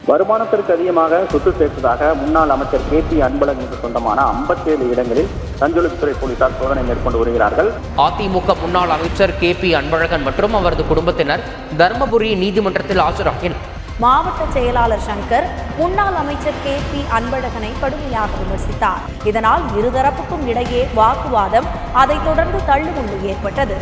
வருமானத்திற்கு அதிகமாக சொத்து சேர்த்ததாக முன்னாள் அமைச்சர் KP அன்பழகனுக்கு சொந்தமான 57 இடங்களில் லஞ்சொழிப்புத்துறை போலீசார் சோதனை மேற்கொண்டு வருகிறார்கள். அதிமுக முன்னாள் அமைச்சர் KP அன்பழகன் மற்றும் அவரது குடும்பத்தினர் தர்மபுரி நீதிமன்றத்தில் ஆஜராகினர். மாவட்ட செயலாளர் சங்கர் முன்னாள் அமைச்சர் KP அன்பழகனை கடுமையாக விமர்சித்தார். இதனால் இருதரப்புக்கும் இடையே வாக்குவாதம், அதைத் தொடர்ந்து தள்ளுமுள்ளு ஏற்பட்டது.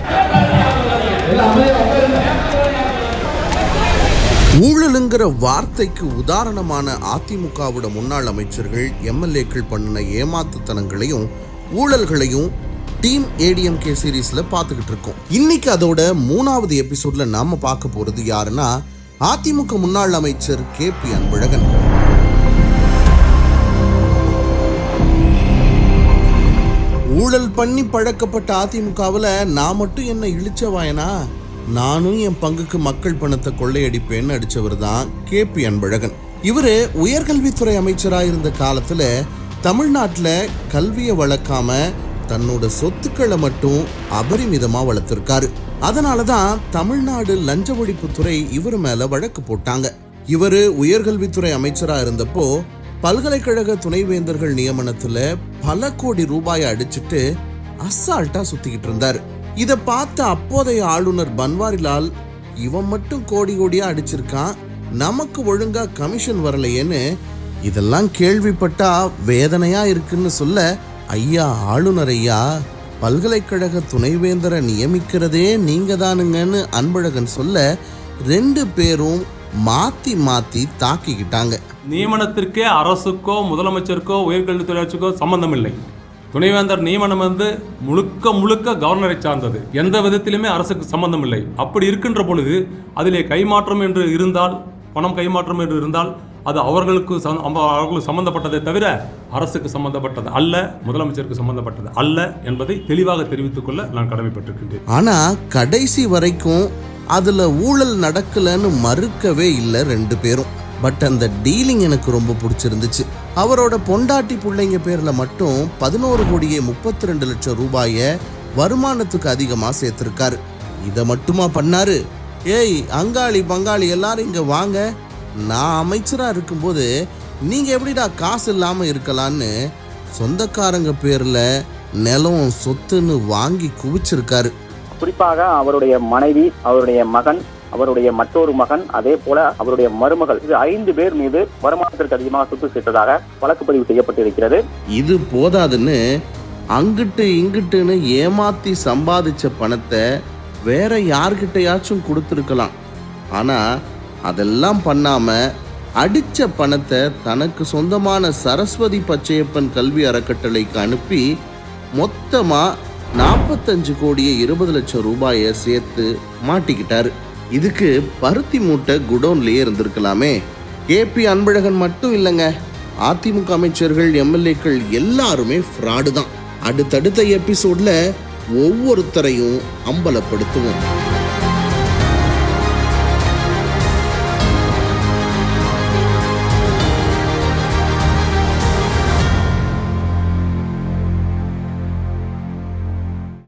ஊழலுங்கிற வார்த்தைக்கு உதாரணமான அதிமுகவோட முன்னாள் அமைச்சர்கள் MLAக்கள் பண்ணின ஏமாத்துத்தனங்களையும் ஊழல்களையும் டீம் ADMK சீரீஸ்ல பார்த்துக்கிட்டு இருக்கோம். இன்னைக்கு அதோட 3வது எபிசோட்ல நாம பார்க்க போறது யாருன்னா அதிமுக முன்னாள் அமைச்சர் KP அன்பழகன். ஊழல் பண்ணி பழக்கப்பட்ட அதிமுகவில் நான் மட்டும் என்ன இழிச்சவாயனா, நானும் என் பங்குக்கு மக்கள் பணத்தை கொள்ளையடிப்பேன்னு அடிச்சவர் தான் KP அன்பழகன். இவரு உயர்கல்வித்துறை அமைச்சராக இருந்த காலத்துல தமிழ்நாட்டில் கல்வியை வளர்க்காம தன்னோட சொத்துக்களை மட்டும் அபரிமிதமா வளர்த்திருக்காரு. அதனாலதான் தமிழ்நாடு லஞ்ச ஒழிப்புத்துறை இவர் மேல வழக்கு போட்டாங்க. இவரு உயர்கல்வித்துறை அமைச்சரா இருந்தப்போ பல்கலைக்கழக துணைவேந்தர்கள் நியமனத்துல பல கோடி ரூபாயை அடிச்சுட்டு அசால்ட்டா சுத்திக்கிட்டு இருந்தாரு. இதை பார்த்த அப்போதைய ஆளுநர் பன்வாரிலால், இவன் மட்டும் கோடி கோடியா அடிச்சிருக்கான், நமக்கு ஒழுங்கா கமிஷன் வரலையேன்னு இதெல்லாம் கேள்விப்பட்டா வேதனையா இருக்குன்னு சொல்ல, ஐயா ஆளுநர் ஐயா, பல்கலைக்கழக துணைவேந்தரை நியமிக்கிறதே நீங்க தானுங்கன்னு அன்பழகன் சொல்ல 2 பேரும் மாத்தி மாத்தி தாக்கிக்கிட்டாங்க. நியமனத்திற்கே அரசுக்கோ முதலமைச்சருக்கோ உயர்கல்வித்துறை சம்பந்தம் இல்லை. துணைவேந்தர் நியமனம் முழுக்க கவர்னரை சார்ந்தது, எந்த விதத்திலுமே அரசுக்கு சம்பந்தம் இல்லை. அப்படி இருக்கின்ற பொழுது அதிலே கைமாற்றம் என்று இருந்தால், பணம் கைமாற்றம் என்று இருந்தால் அது அவர்களுக்கு சம்பந்தப்பட்டதை தவிர அரசுக்கு சம்பந்தப்பட்டது அல்ல, முதலமைச்சருக்கு சம்பந்தப்பட்டது அல்ல என்பதை தெளிவாக தெரிவித்துக் கொள்ள நான் கடமைப்பட்டிருக்கின்றேன். ஆனா கடைசி வரைக்கும் அதுல ஊழல் நடக்கலன்னு மறுக்கவே இல்லை 2 பேரும். பட் அந்த டீலிங் எனக்கு ரொம்ப பிடிச்சிருந்துச்சு. அவரோட பொண்டாட்டி பிள்ளைங்க பேர்ல மட்டும் 11,32,00,000 ரூபாயை வருமானத்துக்கு அதிகமா சேர்த்திருக்காரு. இதை மட்டுமா பண்ணாரு? ஏய் அங்காளி பங்காளி எல்லாரும் இங்க வாங்க, நான் அமைச்சரா இருக்கும்போது நீங்க எப்படிடா காசு இல்லாம இருக்கலான்னு சொந்தக்காரங்க பேர்ல நிலம் சொத்துன்னு வாங்கி குவிச்சிருக்காரு. குறிப்பாக அவருடைய மனைவி, அவருடைய மகன், அவருடைய மற்றொரு மகன், அதே போல அவருடைய மருமகள், இது 5 பேர் மீது வருமானத்திற்கு அதிகமாக சொத்து சேர்த்ததாக வழக்கு பதிவு செய்யப்பட்டிருக்கிறது. இது போதாதுன்னு அங்கிட்டு இங்கிட்டுன்னு ஏமாத்தி சம்பாதிச்ச பணத்தை வேற யார்கிட்டயாச்சும் கொடுத்துருக்கலாம். ஆனா அதெல்லாம் பண்ணாம அடிச்ச பணத்தை தனக்கு சொந்தமான சரஸ்வதி பச்சையப்பன் கல்வி அறக்கட்டளைக்கு அனுப்பி மொத்தமா 45,20,00,000 ரூபாயை சேர்த்து மாட்டிக்கிட்டாரு. இதுக்கு பருத்தி மூட்டை குடோன்லயே இருந்திருக்கலாமே. KP அன்பழகன் மட்டும் இல்லைங்க, அதிமுக அமைச்சர்கள் MLAக்கள் எல்லாருமே ஃப்ராடு தான். அடுத்தடுத்த எபிசோட்ல ஒவ்வொருத்தரையும் அம்பலப்படுத்துவோம்.